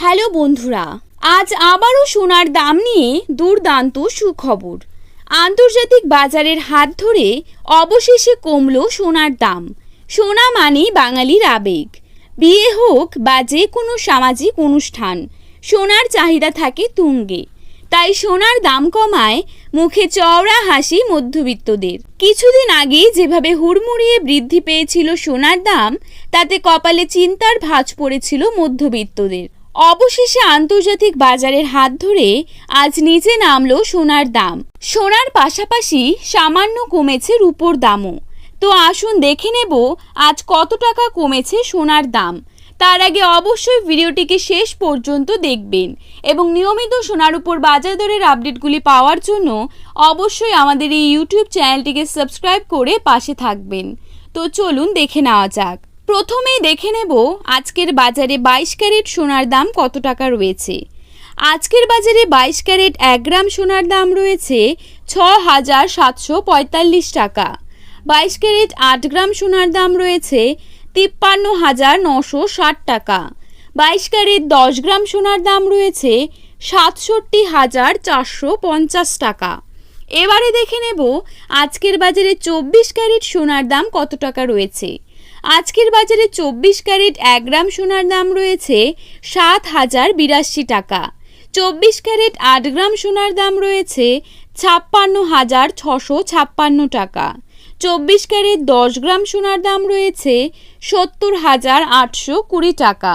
Hello বন্ধুরা, আজ আবারও সোনার দাম নিয়ে দুর্দান্ত সুখবর। আন্তর্জাতিক বাজারের হাত ধরে অবশেষে কমল সোনার দাম। সোনা মানেই বাঙালির আবেগ। বিয়ে হোক বা যে কোনো সামাজিক অনুষ্ঠান, সোনার চাহিদা থাকে তুঙ্গে। তাই সোনার দাম কমায় মুখে চওড়া হাসি মধ্যবিত্তদের। কিছুদিন আগে যেভাবে হুড়মুড়িয়ে বৃদ্ধি পেয়েছিল সোনার দাম, তাতে কপালে চিন্তার ভাঁজ পড়েছিল মধ্যবিত্তদের। অবশেষে আন্তর্জাতিক বাজারের হাত ধরে আজ নিচে নামলো সোনার দাম। সোনার পাশাপাশি সামান্য কমেছে রূপোর দামও। তো আসুন দেখে নেব আজ কত টাকা কমেছে সোনার দাম। তার আগে অবশ্যই ভিডিওটিকে শেষ পর্যন্ত দেখবেন এবং নিয়মিত সোনার উপর বাজার দরের আপডেটগুলি পাওয়ার জন্য অবশ্যই আমাদের এই ইউটিউব চ্যানেলটিকে সাবস্ক্রাইব করে পাশে থাকবেন। তো চলুন দেখে নেওয়া যাক। প্রথমেই দেখে নেব আজকের বাজারে 22 ক্যারেট সোনার দাম কত টাকা রয়েছে। আজকের বাজারে 22 ক্যারেট 1 গ্রাম সোনার দাম রয়েছে 6,745 টাকা। 22 ক্যারেট 8 গ্রাম সোনার দাম রয়েছে 53,960 টাকা। 22 ক্যারেট 10 গ্রাম সোনার দাম রয়েছে 67,450 টাকা। এবারে দেখে নেব আজকের বাজারে 24 ক্যারেট সোনার দাম কত টাকা রয়েছে। আজকের বাজারে 24 ক্যারেট 1 গ্রাম সোনার দাম রয়েছে 7,082 টাকা। 24 ক্যারেট 8 গ্রাম সোনার দাম রয়েছে 56,656 টাকা। 24 ক্যারেট 10 গ্রাম সোনার দাম রয়েছে 70,820 টাকা।